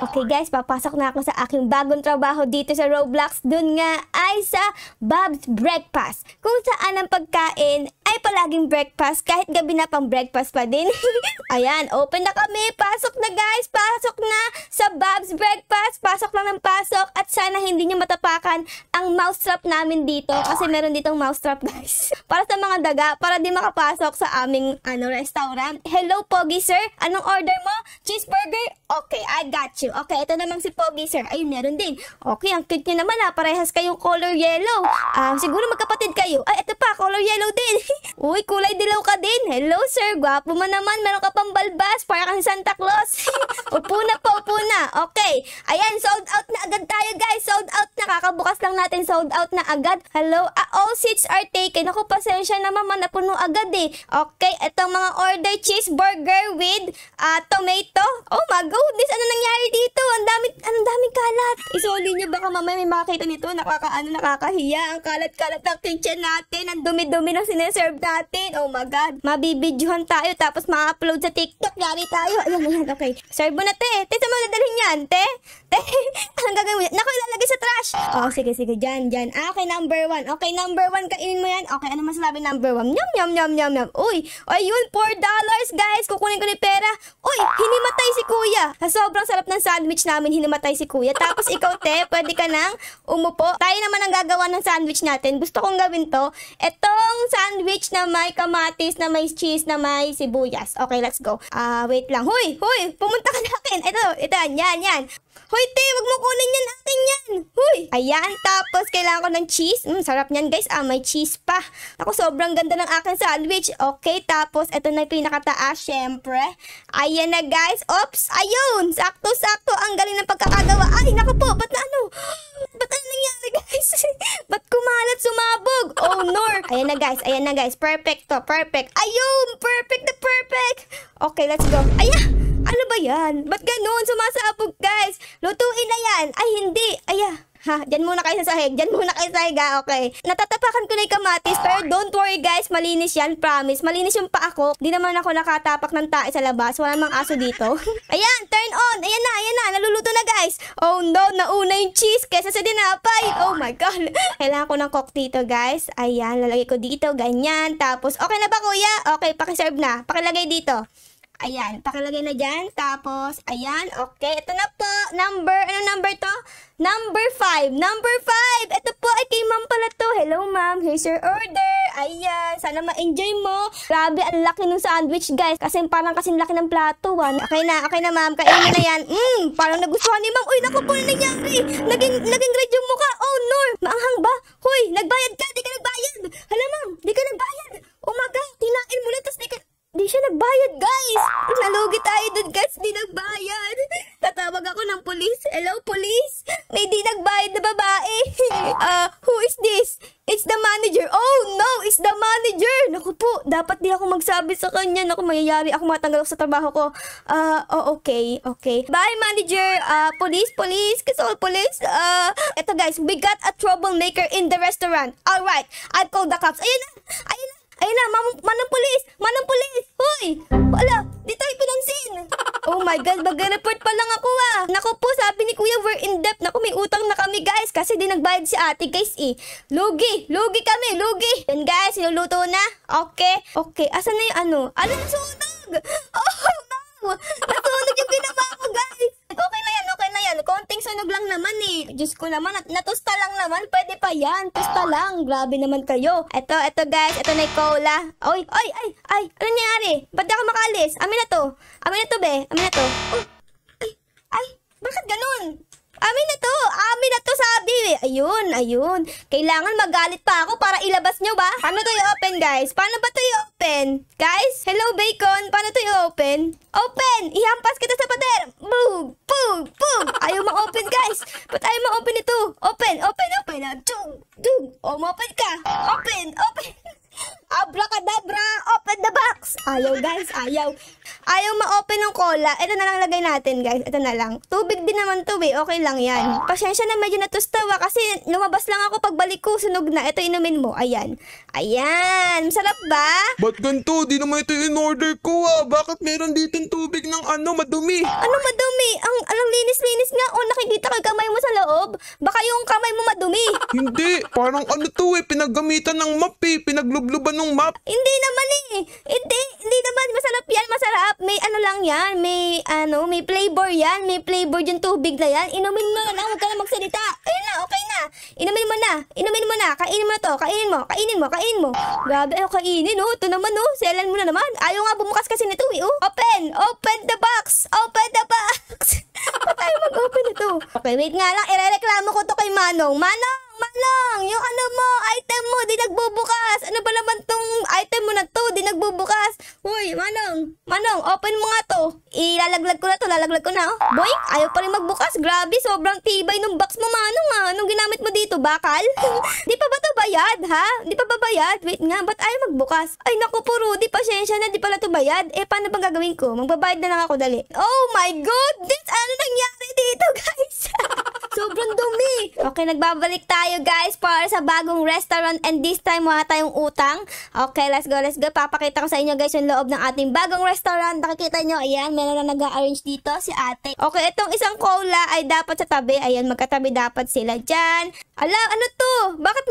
Okay guys, papasok na ako sa aking bagong trabaho dito sa Roblox. Dun nga ay sa Bob's Breakfast. Kung saan ang pagkain ay palaging breakfast kahit gabi na pang breakfast pa din. Ayan, open na kami. Pasok na guys, pasok na sa Bob's Breakfast. Pasok lang ng pasok at sana hindi nyo matapakan ang mousetrap namin dito kasi meron ditong mousetrap guys. Para sa mga daga, para di makapasok sa aming restaurant. Hello Pogi sir, anong order mo? Cheeseburger? Okay, I got you. Okay, ito namang si Pogi sir. Ayun, meron din. Okay, ang cute nyo naman ha. Parehas kayong color yellow. Siguro magkapatid kayo. Ay, ito pa, color yellow din. Uy, kulay dilaw ka din. Hello sir, gwapo mo naman. Meron ka pang balbas. Para kang Santa Claus. Upo na po, upo na. Okay, ayan, sold out na agad tayo guys. Sold out na. Kakabukas lang natin, sold out na agad. Hello, all seats are taken. Ako, pasensya naman, napuno agad eh. Okay, itong mga order cheeseburger with tomato. Oh my goodness, ano nangyari dito? Ang daming kalat. Isoli nyo, baka mamaya may makakita nito. Nakakahiya. Ang kalat-kalat ng kitchen natin. Ang dumi-dumi ng sineserve natin. Oh my God. Mabibidyohan tayo tapos ma-upload sa TikTok. Yari tayo. Ayan, okay. Serve mo na, te. Te, saan mo nadalhin yan, te? Te, anong gagawin mo yan? Naku, ilalagay sa trash. Oh, sige. Dyan. Okay, number 1. Okay, number 1, kainin mo yan. Okay, ano masasabi number 1? Yum. Uy, ayun, $4 guys. Kukunin ko ni pera. Uy, hinimatay si kuya. Sa sobrang sarap ng sandwich namin, hinimatay si kuya. Tapos ikaw, te, pwede ka nang umupo. Tayo naman ang gagawa ng sandwich natin. Gusto kong gawin to. Itong sandwich na may kamatis, na may cheese, na may sibuyas. Okay, let's go. Wait lang. Huy, pumunta ka na akin. Ito, yan. Hoy, te, wag mo kunin yan, akin yan. Huy. Ayan, tapos kailangan ko ng cheese. Sarap niyan, guys. May cheese pa. Ako, sobrang ganda ng aking sandwich. Okay, tapos ito na yung pinakataas, syempre. Ayan na, guys. Oops, ayun. Sakto. Ang galing ng pagkakagawa. Ay, naku po, ba't nangyari, guys? Ba't kumalat, sumabog? Oh, no. Ayan na, guys. Perfect to, perfect. Ayun, perfect. Okay, let's go. Ayan. Ano ba yan? Ba't ganun? Sumasabog, guys. Lutuin na yan. Ay, hindi. Dyan muna kayo sa sahig. Okay. Natatapakan ko na yung kamatis. Pero don't worry, guys. Malinis yan. Promise. Malinis yung paa ko. Di naman ako nakatapak ng tae sa labas. Wala namang aso dito. Ayan, turn on. Ayan na. Naluluto na, guys. Oh, no. Nauna yung cheese kesa sa dinapay. Oh, my God. Kailangan ko ng coke dito, guys. Ayan, lalagay ko dito. Ganyan. Tapos, okay na ba, kuya? Okay, pakiserve na. Pakilagay dito. Ayan, pakilagay na dyan. Tapos, ayan, okay. Ito na po. Ano number to? Number 5. Ito po ay kay ma'am pala to. Hello, ma'am. Here's your order. Ayan, sana ma-enjoy mo. Grabe, ang laki ng sandwich, guys. Kasi parang kasing laki ng plato. Okay na, ma'am. Kainin mo na yan. Parang nagustuhan ni ma'am. Uy, naku po, nangyari. Naging red yung mukha. Oh, no. Maanghang ba? Huy, nagbayad ka. Di ka nagbayad. Hala, ma'am. Di ka nagbayad. Oh my God, tinain mo lang. Tapos di siya nagbayad, guys. Nalugi tayo dun, guys. Di nagbayad. Tatawag ako ng pulis. Hello, police? May di nagbayad na babae. Who is this? It's the manager. Oh, no. It's the manager. Naku po. Dapat di ako magsabi sa kanya. Naku, mayayari ako matanggal sa trabaho ko. Okay. Bye, manager. Police. Kasol, police. Eto, guys. We got a troublemaker in the restaurant. Alright. I'll call the cops. Ayun na, manong pulis! Hoy! Wala, di tayo pinansin! Oh my God, mag-report pa lang ako Naku po, sabi ni kuya, we're in debt. Naku, may utang na kami, guys, kasi di nagbayad si ate, guys, eh. Lugi kami. Yan, guys, niluluto na. Okay, asan na yung nasunog! Oh, no! Nasunog yung ginawa ko, guys! Okay na yan. Konting sunog lang naman eh. Diyos ko naman, natusta lang naman. Pwede pa yan. Tusta lang. Grabe naman kayo. Ito guys. Ito na yung cola. Ay. Ano nangyari? Ba't di ako makalis? Amin na to, be. Oh. Ay. Bakit ganun? Amin na to, sabi. Ayun. Kailangan magalit pa ako para ilabas nyo ba? Paano to i-open, guys? Paano ba to i-open? Guys, hello, bacon. Paano to i-open? Open! Ihampas kita sa pader. Boom! Ayaw ma-open, guys. Ba't ayaw ma-open ito? Open. Ma-open ka. Open. Abracadabra, open the box. Ayaw, guys. ayaw ma-open ng cola. Ito na lang lagay natin, guys. Ito na lang. Tubig din naman to, eh. Okay lang yan. Pasensya na medyo natustawa kasi lumabas lang ako pagbalik ko. Sunog na. Ito inumin mo. Ayan. Ayan. Masarap ba? Ba't ganito? Di naman ito in-order ko Bakit meron ditong tubig ng madumi? Ano madumi? Ang linis-linis nga. O, nakikita ka kamay mo sa loob. Baka yung kamay mo madumi. Hindi. Parang pinaggamitan ng map Pinaglubluban ng map. Hindi naman Hindi naman. Masarap yan. Masarap. May ano lang yan. May flavor yan. May flavor yung tubig na yan. Inumin mo na. Huwag ka na magsalita. Ayun na. Okay na. Inumin mo na. Inumin mo na. Kainin mo na to. Kainin mo. Kainin mo. Kainin mo. Grabe. Kainin. Ito naman. Selan mo na naman. Ayaw nga bumukas kasi nito. Open. Open the box. Open the box. Ba't tayo mag-open ito? Okay, wait nga lang. Irereklamo ko to kay Manong. Manong, yung item mo, di nagbubukas. Ano ba naman tong item mo na to, di nagbubukas? Uy, Manong, open mo nga to. Ilalaglag ko na to, lalaglag ko na. Boy, ayaw pa rin magbukas. Grabe, sobrang tibay ng box mo, Manong Anong ginamit mo dito, bakal? Di pa ba to bayad, ha? Di pa ba bayad? Wait nga, ba't ayaw magbukas? Ay, naku po, Rudy, pasensya na, di pala to bayad. Paano bang gagawin ko? Magbabayad na lang ako, dali. Oh my goodness, ano nangyari dito, guys? Sobrang dumi. Okay, nagbabalik tayo guys para sa bagong restaurant and this time wala tayong utang. Okay, let's go. Papakita ko sa inyo guys yung loob ng ating bagong restaurant. Nakikita nyo, ayan, meron na nag-arrange dito si ate. Okay, itong isang cola ay dapat sa tabi. Ayan, magkatabi dapat sila dyan. Ala, ano to? Bakit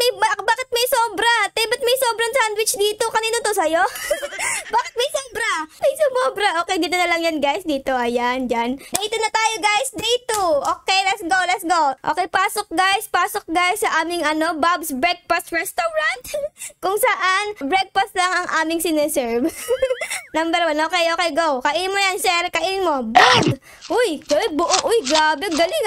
may sobra? Ba't may sobrang sandwich dito? Kanino to sa'yo? Bakit may sobra? May sobra. Okay, dito na lang yan guys. Dito, ayan, dyan. Dito na tayo guys. Dito. Okay, let's go. Okay, pasok guys sa aming Bob's Breakfast Restaurant. Kung saan, breakfast lang ang aming sineserve. Number 1. Okay, go. Kain mo yan, sir. Kain mo. Boom! Uy, grabe. Galing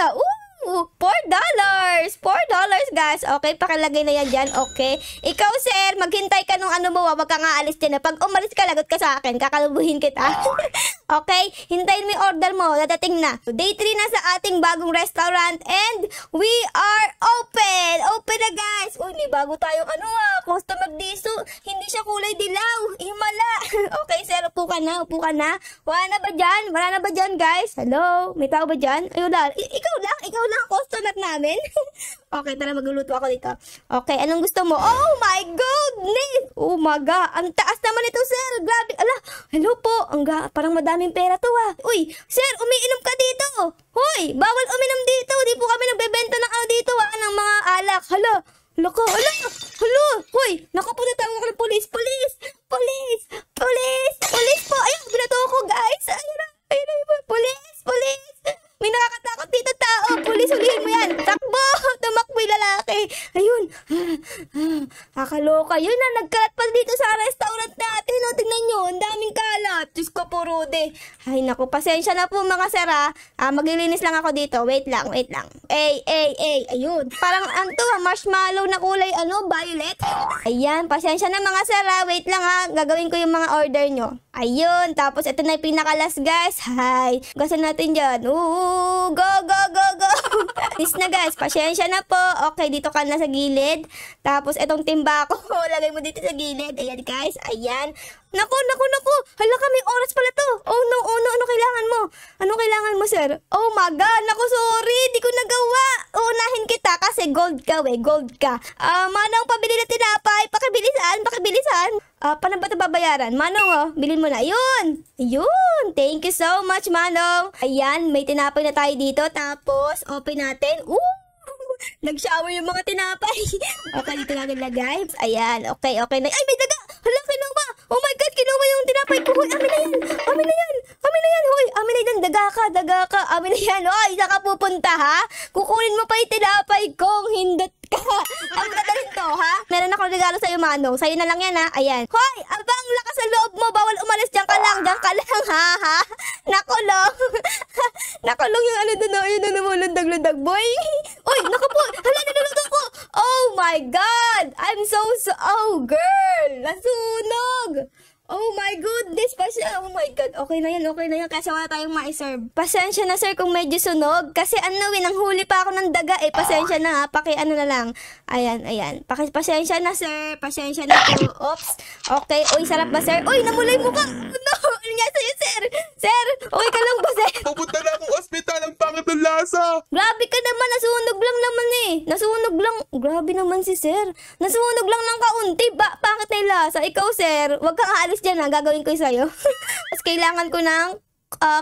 $4. $4 guys. Okay, pakilagay na yan dyan. Okay. Ikaw, sir, maghintay ka nung mo. Wag kang aalis din. Pag umalis ka, lagot ka sa akin. Kakalubuhin kita. Okay? Hintayin mo yung order mo. Dadating na. Day 3 na sa ating bagong restaurant and we are open. Open na, guys. Uy, may bago tayong customer dito. Hindi siya kulay dilaw. Himala. Okay, sir, upo ka na. Wala na ba dyan, guys? Hello? May tao ba dyan? Ayun lang. Ikaw lang ang customer namin. Okay, tara, magluluto ako dito. Okay, anong gusto mo? Oh my goodness! Oh my God, ang taas naman ito, sir. Grabe. Ala, hello po. Parang madaming pera to Uy, sir, umiinom ka dito. Hoy, bawal uminom dito. Di po kami nagbebenta ng dito ng mga alak. Hala. Hoy, naku po, natawag ako ng police po. Ayun, binato ko, guys. Ayun, police. May nakakatakot dito tao. Pulis, hulihin mo yan. Takbo! Tumakbo yung lalaki. Ayun. Kakaloka. Yun na, nagkalat pa dito sa restaurant natin. Tingnan nyo, ang daming kalat. Diyos ko po, Rudy. Ay, naku, pasensya na po mga sir maglilinis lang ako dito. Wait lang. Ayun. Parang marshmallow na kulay, violet. Ayan, pasensya na mga sir Wait lang gagawin ko yung mga order nyo. Ayun, tapos ito na yung pinakalas guys. Hi. Gasan natin dyan. Go. This na guys, pasensya na po. Okay, dito ka na sa gilid. Tapos itong timba ko, lagay mo dito sa gilid. Ayan guys, ayan. Naku. Hala ka, may oras pala to. Oh no. Ano kailangan mo? Anong kailangan mo, sir? Oh my God, naku, sorry. Di ko nagawa. Uunahin kita kasi gold ka. Manong, pabili na tinapay. Pakibilisan. Paano ba ito babayaran? Manong, bilhin mo na. Ayun. Thank you so much, Manong. Ayan, may tinapay na tayo dito. Tapos, open natin. Nag-shower yung mga tinapay. Okay, dito natin lagay. Ayan, okay na. Ay, may daga! Hala, kinuha! Oh my God, kinuha yung tinapay ko. Hoy, amin na yan. Hoy, amin na yan. Daga ka. Amin na yan. Hoy, saan ka pupunta, ha? Kukunin mo pa yung tinapay kong hindot ka. Ang dadalhin to, ha? Meron ako regalo sa'yo, Manong. Sa'yo na lang yan, ha? Ayan. Hoy, abang lakas sa loob mo. Bawal umalis. Diyan ka lang, ha? Nakulong. Nakulong yung doon. Ayun na lumulundag-lundag, boy. Uy, naku po. Hala, naluluto ko. Oh my God. I'm so... Oh, girl. Nasunog. Oh my goodness, oh my God, okay na yan kasi wala tayong ma-serve. Pasensya na sir kung medyo sunog kasi ang huli pa ako ng daga pasensya na na lang. Ayan. Pasensya na sir, pasensya na po. Oops. Okay, uy, sarap ba sir? Uy, namulay mo ka. No, Ano nga sa'yo, sir? Sir, okay ka lang ba, sir? Pupunta na akong ospital. Ang pangit ng lasa. Grabe ka naman, nasunog lang naman eh. Nasunog lang. Grabe naman si sir. Nasunog lang ng kaunti. Bakit na yung lasa? Ikaw, sir, wag kang aalis dyan ha. Gagawin ko yung sa'yo. Tapos kailangan ko ng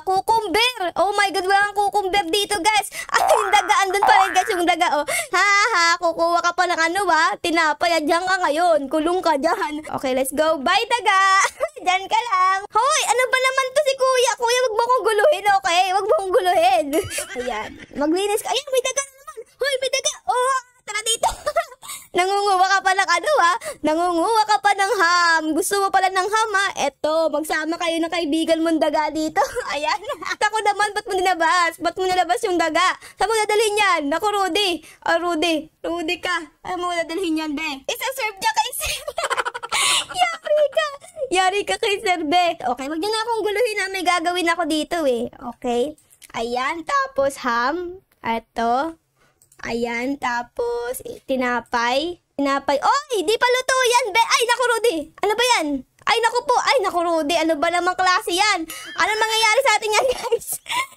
cucumber. Oh my God, walang cucumber dito, guys. Ay, yung daga. Andun pa rin, guys, yung daga. Oh. Ha, kukuha ka pa ng ano, tinapay. Diyan ka ngayon. Kulong ka dyan. Okay, let's go. Bye, daga. Diyan ka lang. Hoy, ano ba naman to si kuya? Kuya, wag mo kong guluhin, okay? Wag mo kong guluhin. Ayan. Maglinis ka. Ayan, may daga na naman. Hoy, may daga. Oh, tara dito. Nangunguha ka pa ng ano, Nangunguha ka pa ng ham. Gusto mo pala ng ham, ha? Eto, magsama kayo ng kaibigan mong daga dito. Ayan. Ako naman, ba't mo nilabas? Ba't mo nilabas yung daga? Saan mo dadalhin yan? Naku, Rudy. Rudy. Rudy ka. Saan mo dadalhin yan, be? Isa-serve niya kay Sir. Yari ka. Yari ka kay Sir, be. Okay, wag niyo na akong guluhin, ha? May gagawin ako dito, eh. Okay. Ayan, tapos ham. Eto. Ayan, tapos tinapay. Tinapay. Oy, di pa luto yan, be. Ay, naku, Rudy. Ano ba yan? Ay, naku po. Ay, naku, Rudy. Ano ba namang klase yan? Ano mangyayari sa atin yan, guys?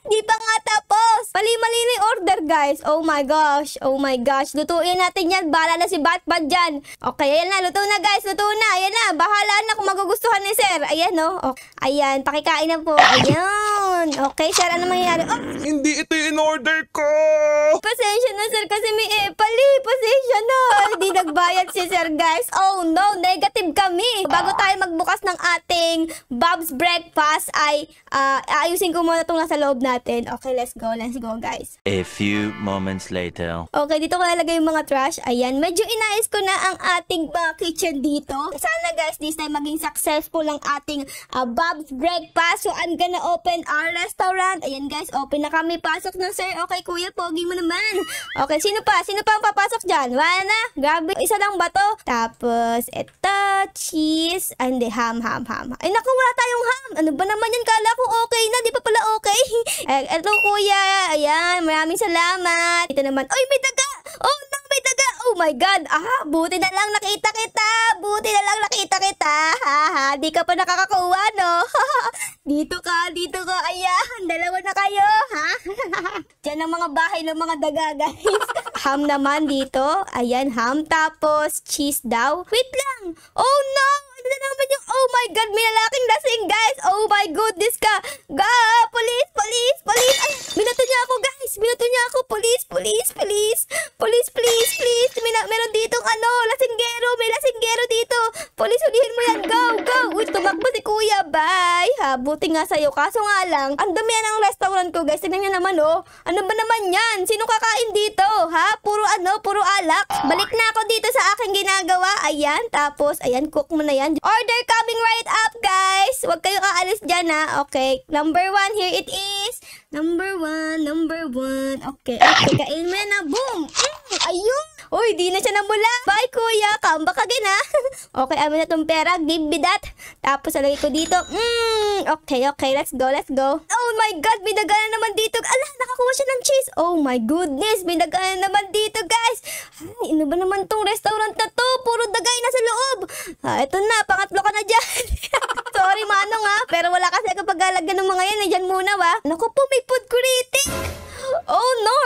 Di pa nga tapos. Mali-mali na yung order, guys. Oh my gosh. Oh my gosh. Lutuin natin yan. Bahala na si Batbat dyan. Okay, ayan na. Luto na, guys. Luto na. Ayan na. Bahala na kung magugustuhan ni Sir. Ayan, no? Oh. Ayan. Pakikain na po. Ayan. Okay, Sir. Ano mangyayari? Oh. Hindi ito yung in-order ko. Pasensya na, Sir, kasi may pali. Pasensya na. Hindi nagbayad si Sir, guys. Oh, no. Negative kami. Bago tayo magbukas ng ating Bob's Breakfast, ay ayusin ko muna itong nasa loob natin. Okay, let's go. Let's go, guys. A few moments later. Okay, dito ko nalagay yung mga trash. Ayan, medyo inayos ko na ang ating mga kitchen dito. Sana, guys, this time maging successful ang ating Bob's Breakfast. So, I'm gonna open our restaurant. Ayan, guys, open na kami. Pasok na, Sir. Okay, kuya, pogi mo naman. Okay, sino pa? Sino pa ang papasok dyan? Wala na. Grabe, isa lang ba to? Tapos, eto, cheese, and ham. Ay, naku, wala tayong ham. Ano ba naman yan? Kala ko okay na. Di pa pala okay. Eto, kuya. Ayan, maraming salamat. Ito naman. Ay, may daga. Oh, no, may daga. Oh my God. Buti na lang nakita kita. Buti na lang nakita kita. Di ka pa nakakakuha, no? Dito ka. Ayan, dalawa na kayo, ha? Diyan ang mga bahay ng mga daga, guys. Ham naman dito. Ayan, ham. Tapos, cheese daw. Wait lang. Oh, no. Ano na naman yung, oh my God, may lalaking lasing, guys. Oh my goodness ka. Police. Ay, binato niya ako, guys. Binato niya ako. Police. Meron ditong lasinggero. May lasinggero dito. Police, hulihin mo yan. Go. Uy, tumakbo si kuya. Bye. Buti nga sa'yo. Kaso nga lang, ang dami yan ang restaurant ko, guys. Tignan niyo naman, oh. Ano ba naman yan? Sino kakain dito, ha? Puro alak. Balik na ako dito sa aking ginagawa. Ayan, tapos, ayan, cook mo na yan. Order coming right up, guys. Huwag kayo aalis dyan, ha? Okay, number 1, here it is. Number 1. Okay, kain mo yan, ha? Boom! Ayun! Uy, di na siya namula. Bye, kuya. Come back again, ha? Okay, amin na tong pera. Give me that. Tapos, alagay ko dito. Okay, let's go. Oh my God, may daga na naman dito. Ala, nakakuha siya ng cheese. Oh my goodness, may daga na naman dito, guys. Ay, ano ba naman tong restaurant na to? Puro dagay na sa loob. Ito na, pangatlo ka na dyan. Sorry, Manong, ha? Pero wala kasi kapag alagyan ng mga yan. Diyan muna, wa? Naku po, may food critic. Oh no!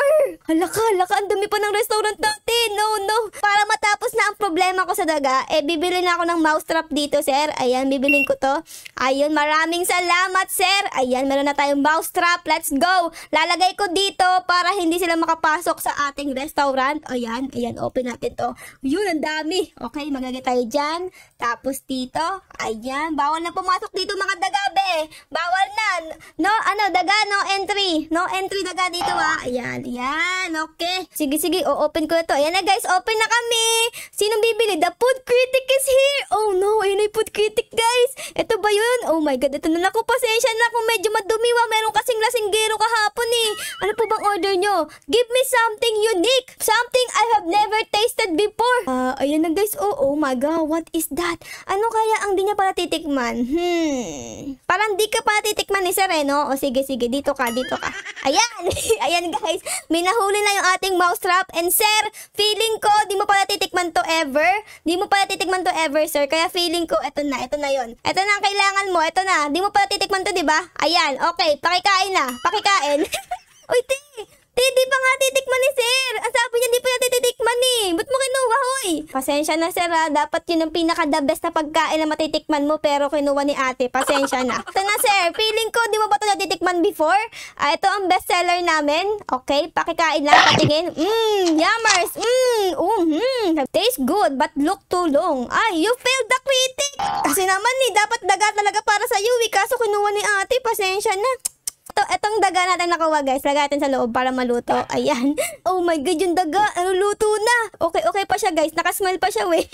Halaka, ang dami pa ng restaurant natin. No. Para matapos na ang problema ko sa daga, bibili na ako ng mousetrap dito, sir. Ayan, bibilin ko to. Ayun, maraming salamat, sir. Ayan, meron na tayong mousetrap. Let's go! Lalagay ko dito para hindi sila makapasok sa ating restaurant. Ayan, open natin to. Yun, ang dami. Okay, magagay tayo dyan. Tapos dito, ayan, bawal na pumasok dito mga dagabe. Bawal na. Daga, no entry. No entry daga dito, ha. Ayan, okay. Sige, o-open ko na to. Ayan na, guys, open na kami. Sinong bibili? The food critic is here. Oh no, ayun yung food critic, guys. Ito ba yun? Oh my God, ito na. Naku, pasensya na kung medyo madumi, wa. Meron kasing lasinggero kahapon, eh. Ano po bang order nyo? Give me something unique. Something I have never tasted before. Ayan na, guys. Oh my God, what is that? Ano kaya ang di niya pala titikman? Parang di ka pala titikman ni Sir, no? O sige, dito ka. Ayan. Ayan guys. May nahuli na yung ating mousetrap. And sir, feeling ko, di mo pala titikman to ever. Di mo pala titikman to ever, sir. Kaya feeling ko, eto na yon. Eto na ang kailangan mo. Eto na. Di mo pala titikman to, di ba? Ayan. Okay. Pakikain na. Pakikain. Uy, di pa nga titikman ni sir. Ang sabi niya, di pa niya titikman eh. Ba't mo kinuha, hoy? Pasensya na sir ha. Dapat yun ang pinaka-the best na pagkain na matitikman mo, pero kinuha ni ate. Pasensya na. Ito na sir. Feeling ko, di mo ba ito natitikman before? Ito ang bestseller namin. Okay, pakikain lang, patingin. Yummers. Taste good, but look too long. Ay, you failed the critic. Kasi naman dapat daga talaga para sa iyo. Kaso kinuha ni ate. Pasensya na. Itong daga natin nakuha guys, lagay natin sa loob para maluto. Ayan. Oh my god, yung daga, naluluto na. Okay pa siya guys, nakasmell pa siya weh.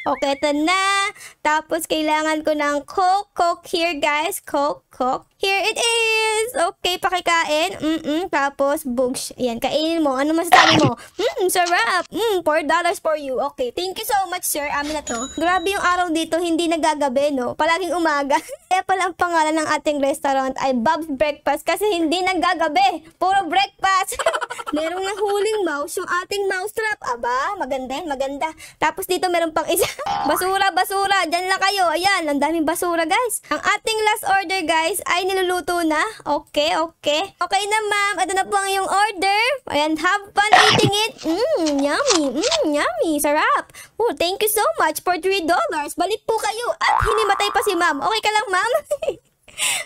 Okay, ito na. Tapos kailangan ko ng Coke here guys. Coke. Here it is. Okay, pakikain. Tapos, bugs. Ayan, kainin mo. Ano masasabi mo? Sarap. $4 for you. Okay, thank you so much, sir. Amin na to. Grabe yung araw dito, hindi nagagabi, no? Palaging umaga. Kaya pala ang pangalan ng ating restaurant ay Bob's Breakfast kasi hindi nagagabi. Puro breakfast. Merong nahuling mouse, yung ating mousetrap. Aba, maganda. Tapos dito meron pang isa. Basura. Diyan lang kayo. Ayan, ang daming basura, guys. Ang ating last order, guys, ay niluluto na. Okay. Okay na, ma'am. Ito na po ang iyong order. Ayan, have fun eating it. Yummy. Sarap. Oh, thank you so much for $3. Balik po kayo. At hinimatay pa si ma'am. Okay ka lang, ma'am?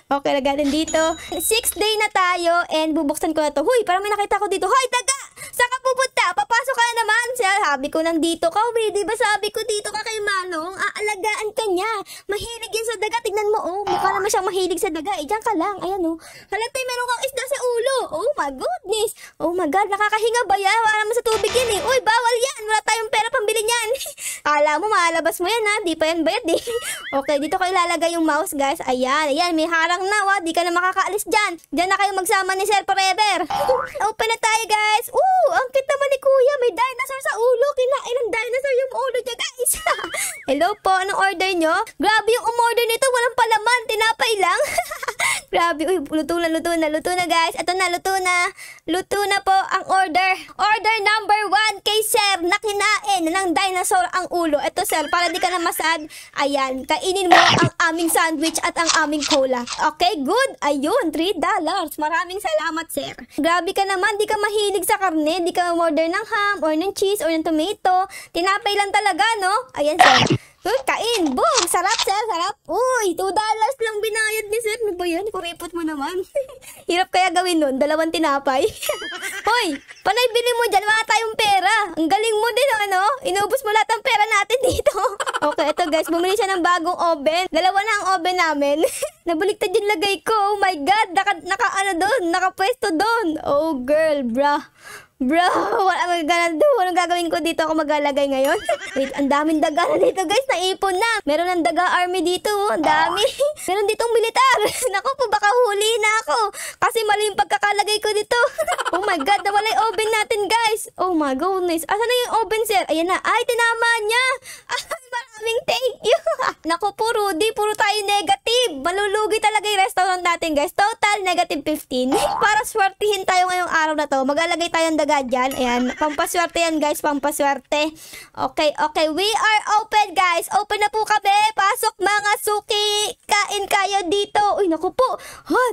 Okay, lagatin dito. 6th day na tayo and bubuksan ko na to. Huy, parang may nakita ko dito. Hoy, daga! Saan ka pupunta? Papasok ka na naman. Sabi ko nandito ka. Di ba sabi ko dito ka kay Manong? Aalagaan ka niya. Mahilig yan sa daga. Tignan mo, oh. Mukha naman siyang mahilig sa daga. Diyan ka lang. Ayan, oh. Halata, meron kang isda sa ulo. Oh my goodness. Oh my God, nakakahinga ba yan? Wala naman sa tubig yan eh. Uy, bawal yan. Wala tayong pera pambili niyan. Kala mo, malabas mo yan ha. Di pa yan bayad eh. Okay, dito ko ilalagay yung mouse, guys. Ayan. May harang na, wa. Di ka na makakaalis dyan. Diyan na kayo magsama ni Sir Forever. Open na tayo, guys. Ang cute naman ni Kuya. May dinosaur sa ulo. Kinain ng dinosaur yung ulo niya, guys. Hello po. Anong order nyo? Grabe yung umorder nito. Walang palaman. Tinapay lang. Grabe. Uy, luto na, guys. Ito na, luto na. Luto na po ang order. Order number 1 kay Sir na kinain ng dinosaur ang ulo. Ito, Sir, para di ka na masad. Ayan, kainin mo ang aming sandwich at ang aming cola. Okay, good. Ayun, $3. Maraming salamat, Sir. Grabe ka naman. Di ka mahilig sa karne. Di ka order ng ham or ng cheese or ng tomato. Tinapay lang talaga, no? Ayan, Sir. Kain. Boom! Sarap, sir. Sarap. Uy, $2 lang binayad ni sir. Ano ba yan? Kuripot mo naman. Hirap kaya gawin nun. 2 tinapay. Hoy, panay bili mo dyan. Wala tayong pera. Ang galing mo din, ano? Inubos mo lahat ng pera natin dito. Okay, ito guys. Bumili siya ng bagong oven. 2 na ang oven namin. Nabaliktad yung lagay ko. Oh my God. Nakapwesto doon. Oh, girl, bruh. Bro, walang gagawin ko dito. Ako maglalagay ngayon. Wait, ang daming daga na dito, guys. Naipon na. Meron ng daga army dito. Ang dami. Meron ditong militar. Naku po, baka huli na ako. Kasi mali yung pagkakalagay ko dito. Oh my God, nawala yung oven natin, guys. Oh my goodness. Asan na yung oven, sir? Ayan na. Ay, tinama niya. Maraming thank you. Naku po, Rudy. Puro tayo negative. Malulugi talaga yung restaurant natin, guys. Total, negative 15. Para swertihin tayo ngayong araw na to, maglalagay tayo ng daga dyan. Ayan, pampaswerte yan, guys. Pampaswerte. Okay. We are open, guys. Open na po kami. Pasok, mga suki. Kain kayo dito. Uy, naku po.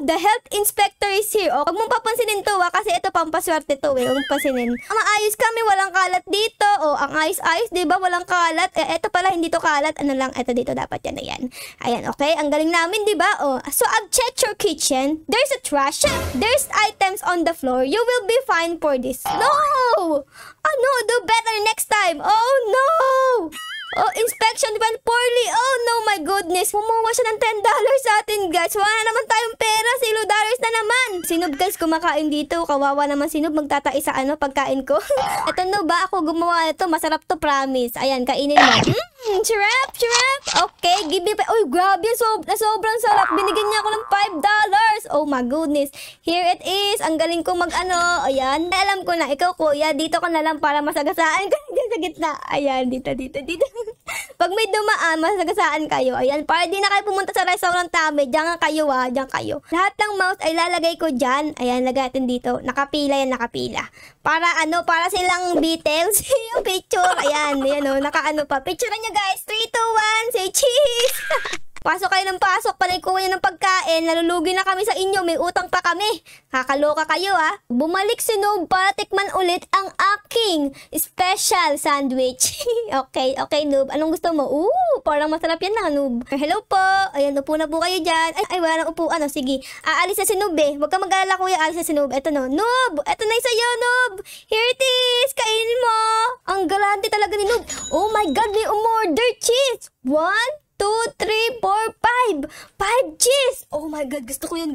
The health inspector is here. Huwag mong papansinin to, kasi ito pampaswerte to, Huwag mong pansinin. Maayos kami. Walang kalat dito. Ang ayos-ayos, diba? Walang kalat. Ito pala, hindi to kalat. Ano lang, ito dito dapat yan. Ayan, okay. Ang galing namin, diba? So, I've checked your kitchen. There's a trash. There's items on the floor. You will be fine for this. No! No, do better next time. Oh, no! Inspection went poorly. Oh, no, my goodness. Mumuha siya ng $10 sa atin, guys. Wala naman tayong pera. $0 na naman. Sinob, guys, kumakain dito. Kawawa naman sinob. Magtatai sa pagkain ko. Ito, no ba? Ako gumawa nito. Masarap to, promise. Ayan, kainin mo. Sarap. Okay, give me... Uy, grabe. Sobrang sarap. Binigyan niya ako ng $5. Oh, my goodness. Here it is. Ang galing ko Ayan. Alam ko na. Ikaw, kuya, dito ka na lang para masagasaan ka sa gitna. Ayan, dito. Pag may dumaan, masagasaan kayo. Ayan, para di na kayo pumunta sa restaurant namin. Diyan kayo diyan kayo. Lahat ng mouse ay lalagay ko dyan. Ayan, lagay natin dito. Nakapila yan, nakapila. Para para silang Beatles. Yung picture. Ayan, nakaano pa. Picture nyo guys. 3, 2, 1, say cheese! Pasok kayo ng pasok, palikuha nyo ng pagkain, nalulugi na kami sa inyo, may utang pa kami. Kakaloka kayo Bumalik si Noob para tikman ulit ang aking special sandwich. Okay, Noob. Anong gusto mo? Parang masarap yan Noob. Hello po. Ayan, upo na po kayo dyan. Ay, wala nang upuan. Sige, aalis na si Noob Huwag ka mag-alala kuya, aalis na si Noob. Eto Noob! Eto na yung sa'yo, Noob! Here it is! Kainin mo! Ang galante talaga ni Noob. Oh my God, may umorder cheese! 1, 2, 3, 4, 5. 5 cheese! Oh my God, gusto ko yun.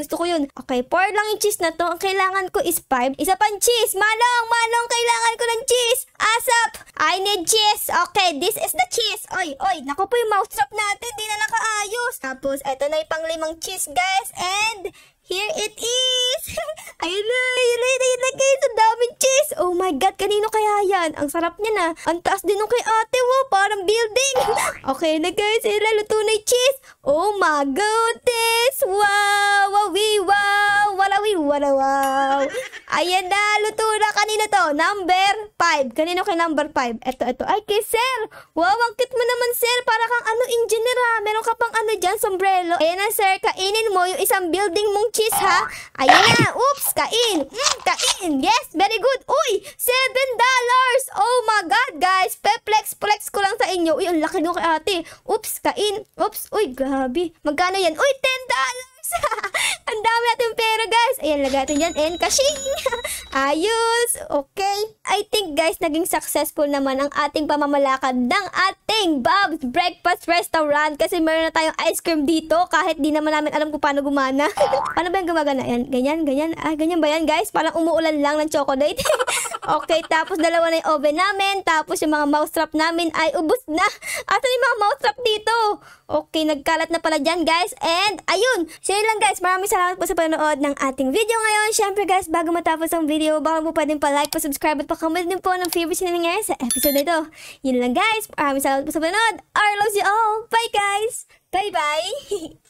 Okay, 4 lang yung cheese na to. Ang kailangan ko is 5. Isa pang cheese. Manong, kailangan ko ng cheese. ASAP! I need cheese. Okay, this is the cheese. Oy, naku po yung mousetrap natin. Di na nakaayos. Tapos, eto na yung pang-5 cheese, guys. And here it is. Ayun na guys. Ang daming cheese. Oh my God, kanino kaya yan? Ang sarap niya na. Ang taas din nung kay ate, parang building. Okay na guys, luto na yung cheese. Oh my goodness. Wow. Wow. Ayan na, luto na. Kanino to? Number 5. Kanino kay number 5? Ito. Ay, kay sir. Wow, ang cute mo naman sir. Para kang engineer Meron ka pang dyan, sombrero. Ayan na sir, kainin mo yung isang building mong cheese Ayan na. Oops, kain. Kain. Yes, very good. Uy, $7. Oh my God, guys. Flex ko lang sa inyo. Uy, ang laki nung kay ate. Oops, kain. Oops, uy, grabe. Magkano yan? Uy, $10. Ang dami natin pera, guys. Ayan, lagay natin dyan. And kashing. Ayos. Okay. I think, guys, naging successful naman ang ating pamamalakad ng ating Bob's Breakfast Restaurant kasi meron na tayong ice cream dito kahit di naman namin alam kung paano gumana. Paano ba yung gumagana? Ayan, ganyan. Ganyan ba yan, guys? Parang umuulan lang ng chocolate. Okay, tapos 2 na yung oven namin. Tapos yung mga mousetrap namin ay ubos na. Asan yung mga mousetrap dito? Okay, nagkalat na pala dyan, guys. And, ayun. So, yun lang, guys. Maraming salamat po sa panonood ng ating video ngayon. Siyempre, guys, bago matapos ang video, baka po pwedeng pa-like, pa-subscribe, at pa-comment din po ng favorite na nangyari sa episode na ito. Yun lang, guys. Maraming salamat po sa panonood. I love you all. Bye, guys. Bye-bye.